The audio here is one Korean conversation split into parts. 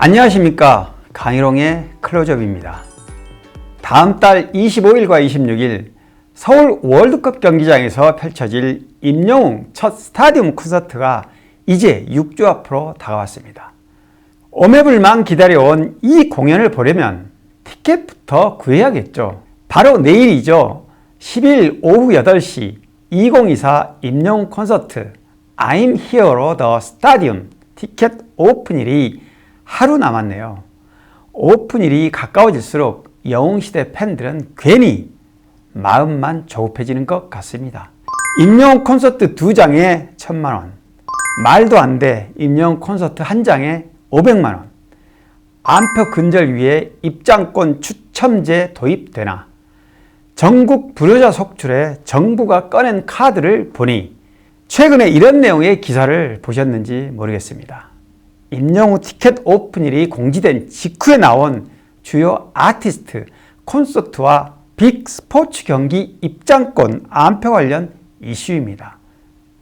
안녕하십니까. 강일홍의 클로즈업입니다. 다음 달 25일과 26일 서울 월드컵 경기장에서 펼쳐질 임영웅 첫 스타디움 콘서트가 이제 6주 앞으로 다가왔습니다. 오매불망 기다려온 이 공연을 보려면 티켓부터 구해야겠죠. 바로 내일이죠. 10일 오후 8시 2024 임영웅 콘서트 I'm Here로 더 스타디움 티켓 오픈일이 하루 남았네요. 오픈일이 가까워질수록 영웅시대 팬들은 괜히 마음만 조급해지는 것 같습니다. 임영웅 콘서트 2장에 1,000만원, 말도 안 돼 임영웅 콘서트 1장에 500만원, 안표 근절 위에 입장권 추첨제 도입되나, 전국 불효자 속출에 정부가 꺼낸 카드를 보니 최근에 이런 내용의 기사를 보셨는지 모르겠습니다. 임영웅 티켓 오픈일이 공지된 직후에 나온 주요 아티스트, 콘서트와 빅 스포츠 경기 입장권 안표 관련 이슈입니다.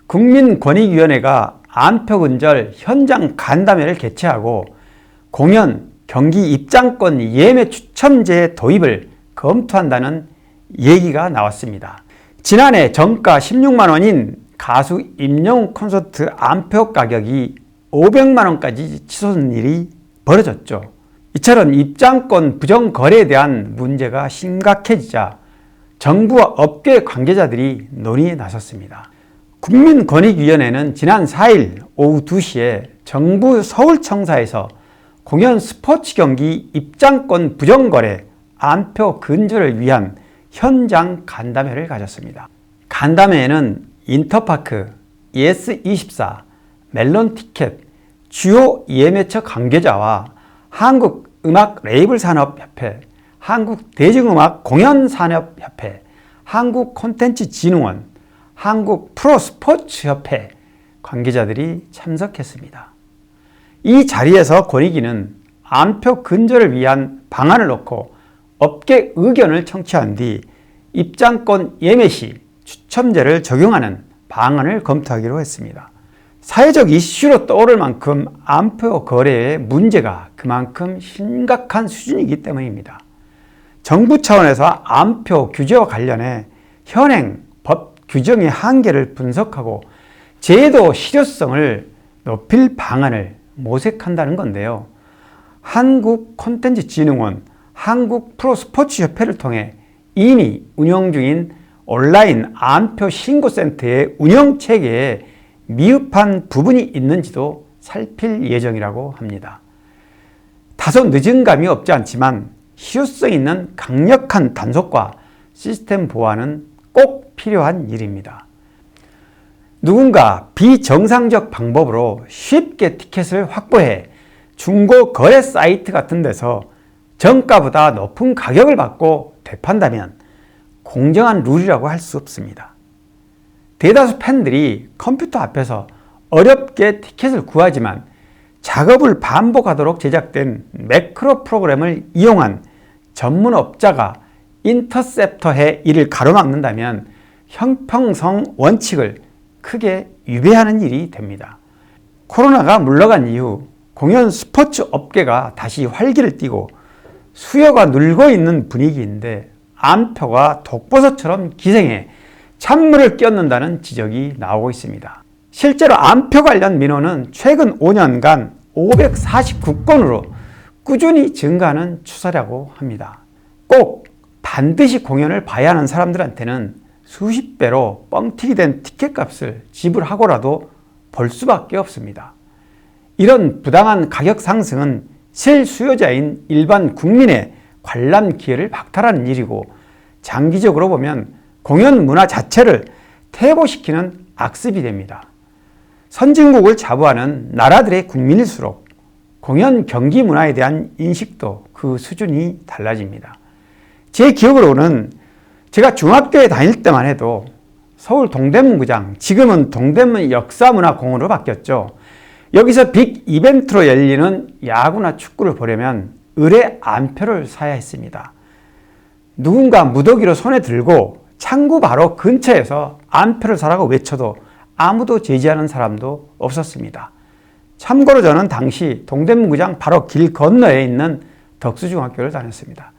국민권익위원회가 안표 근절 현장 간담회를 개최하고 공연, 경기 입장권 예매 추첨제 도입을 검토한다는 얘기가 나왔습니다. 지난해 정가 16만원인 가수 임영웅 콘서트 안표 가격이 500만원까지 치솟은 일이 벌어졌죠. 이처럼 입장권 부정 거래에 대한 문제가 심각해지자 정부와 업계 관계자들이 논의에 나섰습니다. 국민권익위원회는 지난 4일 오후 2시에 정부 서울청사에서 공연 스포츠 경기 입장권 부정 거래 안표 근절을 위한 현장 간담회를 가졌습니다. 간담회에는 인터파크, 예스24, 멜론티켓, 주요 예매처 관계자와 한국음악레이블산업협회, 한국대중음악공연산업협회, 한국콘텐츠진흥원, 한국프로스포츠협회 관계자들이 참석했습니다. 이 자리에서 권익위는 안표 근절을 위한 방안을 놓고 업계 의견을 청취한 뒤 입장권 예매 시 추첨제를 적용하는 방안을 검토하기로 했습니다. 사회적 이슈로 떠오를 만큼 안표 거래의 문제가 그만큼 심각한 수준이기 때문입니다. 정부 차원에서 안표 규제와 관련해 현행 법 규정의 한계를 분석하고 제도 실효성을 높일 방안을 모색한다는 건데요. 한국콘텐츠진흥원, 한국프로스포츠협회를 통해 이미 운영 중인 온라인 안표 신고센터의 운영체계에 미흡한 부분이 있는지도 살필 예정이라고 합니다. 다소 늦은 감이 없지 않지만 실효성 있는 강력한 단속과 시스템 보완은 꼭 필요한 일입니다. 누군가 비정상적 방법으로 쉽게 티켓을 확보해 중고 거래 사이트 같은 데서 정가보다 높은 가격을 받고 되판다면 공정한 룰이라고 할 수 없습니다. 대다수 팬들이 컴퓨터 앞에서 어렵게 티켓을 구하지만 작업을 반복하도록 제작된 매크로 프로그램을 이용한 전문업자가 인터셉터해 이를 가로막는다면 형평성 원칙을 크게 위배하는 일이 됩니다. 코로나가 물러간 이후 공연 스포츠 업계가 다시 활기를 띠고 수요가 늘고 있는 분위기인데 안표가 독버섯처럼 기생해 찬물을 끼얹는다는 지적이 나오고 있습니다. 실제로 안표 관련 민원은 최근 5년간 549건으로 꾸준히 증가하는 추세라고 합니다. 꼭 반드시 공연을 봐야 하는 사람들한테는 수십 배로 뻥튀기 된 티켓값을 지불하고라도 볼 수밖에 없습니다. 이런 부당한 가격 상승은 실수요자인 일반 국민의 관람 기회를 박탈하는 일이고 장기적으로 보면 공연 문화 자체를 퇴보시키는 악습이 됩니다. 선진국을 자부하는 나라들의 국민일수록 공연 경기 문화에 대한 인식도 그 수준이 달라집니다. 제 기억으로는 제가 중학교에 다닐 때만 해도 서울 동대문구장, 지금은 동대문 역사문화공원으로 바뀌었죠. 여기서 빅 이벤트로 열리는 야구나 축구를 보려면 의뢰 안표를 사야 했습니다. 누군가 무더기로 손에 들고 창구 바로 근처에서 안표를 사라고 외쳐도 아무도 제지하는 사람도 없었습니다. 참고로 저는 당시 동대문구장 바로 길 건너에 있는 덕수중학교를 다녔습니다.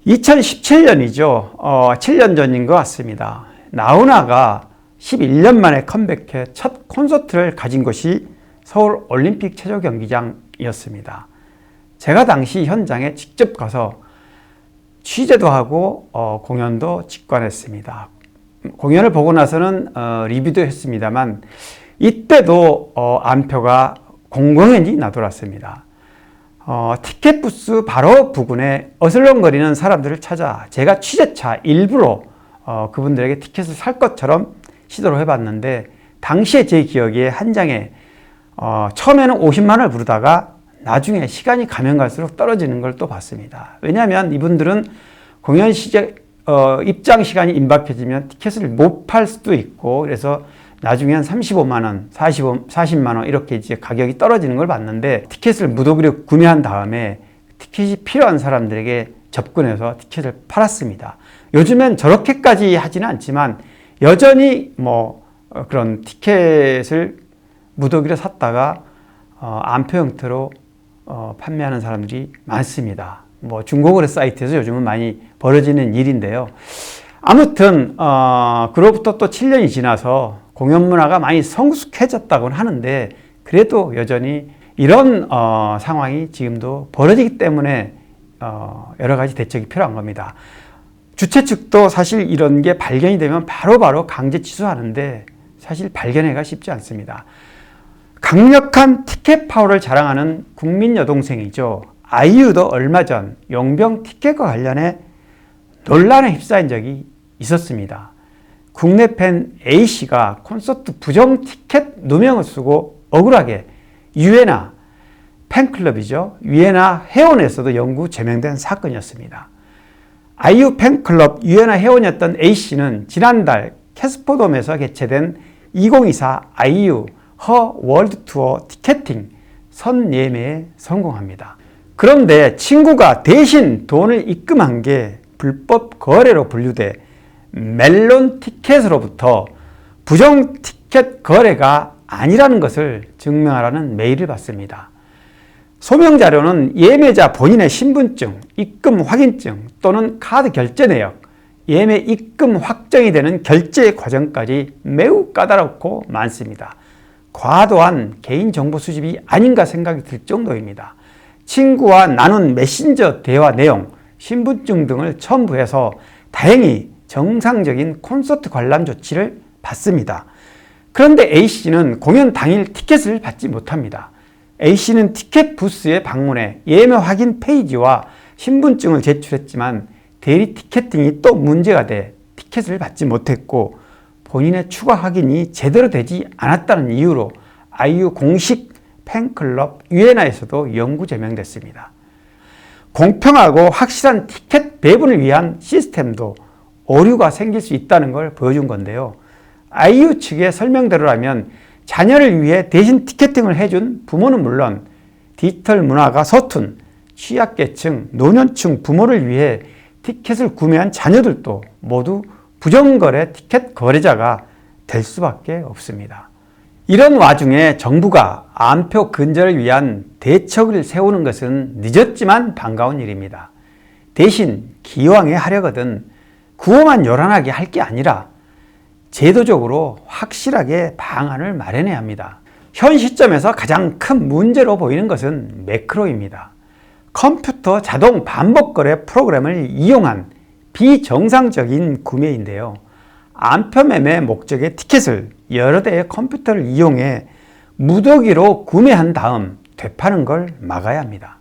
2017년이죠. 7년 전인 것 같습니다. 나훈아가 11년 만에 컴백해 첫 콘서트를 가진 곳이 서울 올림픽 체조 경기장이었습니다. 제가 당시 현장에 직접 가서 취재도 하고 공연도 직관했습니다. 공연을 보고 나서는 리뷰도 했습니다만 이때도 안표가 공공연히 나돌았습니다. 티켓 부스 바로 부근에 어슬렁거리는 사람들을 찾아 제가 취재차 일부러 그분들에게 티켓을 살 것처럼 시도를 해봤는데 당시에 제 기억에 한 장에 처음에는 50만 원을 부르다가 나중에 시간이 가면 갈수록 떨어지는 걸 또 봤습니다. 왜냐하면 이분들은 공연 입장 시간이 임박해지면 티켓을 못 팔 수도 있고 그래서 나중에 한 35만 원, 40만 원 이렇게 이제 가격이 떨어지는 걸 봤는데 티켓을 무더기로 구매한 다음에 티켓이 필요한 사람들에게 접근해서 티켓을 팔았습니다. 요즘엔 저렇게까지 하지는 않지만 여전히 그런 티켓을 무더기로 샀다가 안표 형태로 판매하는 사람들이 많습니다. 중고거래 사이트에서 요즘은 많이 벌어지는 일인데요. 아무튼 그로부터 또 7년이 지나서 공연 문화가 많이 성숙해졌다고는 하는데 그래도 여전히 이런 상황이 지금도 벌어지기 때문에 여러 가지 대책이 필요한 겁니다. 주최 측도 사실 이런 게 발견이 되면 바로바로 강제 취소하는데 사실 발견하기가 쉽지 않습니다. 강력한 티켓 파워를 자랑하는 국민 여동생이죠. 아이유도 얼마 전 용병 티켓과 관련해 논란에 휩싸인 적이 있었습니다. 국내 팬 A씨가 콘서트 부정 티켓 누명을 쓰고 억울하게 유에나 팬클럽이죠. 유에나 회원에서도 영구 제명된 사건이었습니다. 아이유 팬클럽 유에나 회원이었던 A씨는 지난달 캐스포돔에서 개최된 2024 아이유 허 월드 투어 티켓팅 선예매에 성공합니다. 그런데 친구가 대신 돈을 입금한 게 불법 거래로 분류돼 멜론 티켓으로부터 부정 티켓 거래가 아니라는 것을 증명하라는 메일을 받습니다. 소명 자료는 예매자 본인의 신분증, 입금 확인증 또는 카드 결제 내역, 예매 입금 확정이 되는 결제 과정까지 매우 까다롭고 많습니다. 과도한 개인정보 수집이 아닌가 생각이 들 정도입니다. 친구와 나눈 메신저 대화 내용, 신분증 등을 첨부해서 다행히 정상적인 콘서트 관람 조치를 받습니다. 그런데 A씨는 공연 당일 티켓을 받지 못합니다. A씨는 티켓 부스에 방문해 예매 확인 페이지와 신분증을 제출했지만 대리 티켓팅이 또 문제가 돼 티켓을 받지 못했고 본인의 추가 확인이 제대로 되지 않았다는 이유로 아이유 공식 팬클럽 유에나에서도 영구 제명됐습니다. 공평하고 확실한 티켓 배분을 위한 시스템도 오류가 생길 수 있다는 걸 보여준 건데요. 아이유 측의 설명대로라면 자녀를 위해 대신 티켓팅을 해준 부모는 물론 디지털 문화가 서툰 취약계층, 노년층 부모를 위해 티켓을 구매한 자녀들도 모두 부정거래 티켓 거래자가 될 수밖에 없습니다. 이런 와중에 정부가 안표 근절을 위한 대책을 세우는 것은 늦었지만 반가운 일입니다. 대신 기왕에 하려거든 구호만 요란하게 할 게 아니라 제도적으로 확실하게 방안을 마련해야 합니다. 현 시점에서 가장 큰 문제로 보이는 것은 매크로입니다. 컴퓨터 자동 반복 거래 프로그램을 이용한 비정상적인 구매인데요. 안표 매매 목적의 티켓을 여러 대의 컴퓨터를 이용해 무더기로 구매한 다음 되파는 걸 막아야 합니다.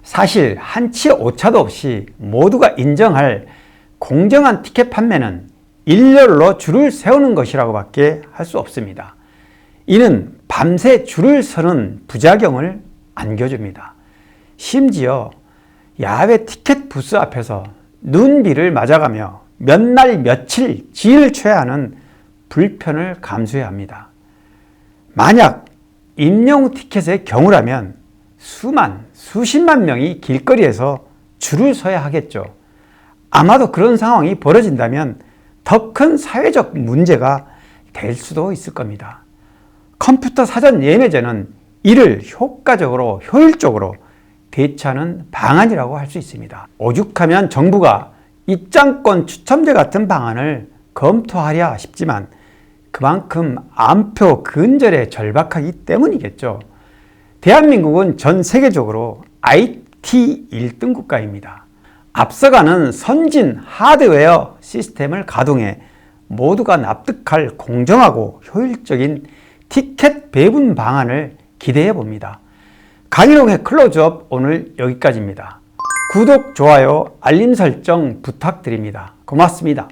사실 한치 오차도 없이 모두가 인정할 공정한 티켓 판매는 일렬로 줄을 세우는 것이라고 밖에 할 수 없습니다. 이는 밤새 줄을 서는 부작용을 안겨줍니다. 심지어 야외 티켓 부스 앞에서 눈비를 맞아가며 몇 날 며칠 지를 쳐야 하는 불편을 감수해야 합니다. 만약 임용 티켓의 경우라면 수십만 명이 길거리에서 줄을 서야 하겠죠. 아마도 그런 상황이 벌어진다면 더 큰 사회적 문제가 될 수도 있을 겁니다. 컴퓨터 사전 예매제는 이를 효과적으로 효율적으로 대처하는 방안이라고 할 수 있습니다. 오죽하면 정부가 입장권 추첨제 같은 방안을 검토하랴 싶지만 그만큼 안표 근절에 절박하기 때문이겠죠. 대한민국은 전 세계적으로 IT 1등 국가입니다. 앞서가는 선진 하드웨어 시스템을 가동해 모두가 납득할 공정하고 효율적인 티켓 배분 방안을 기대해 봅니다. 강일홍의 클로즈업 오늘 여기까지입니다. 구독, 좋아요, 알림 설정 부탁드립니다. 고맙습니다.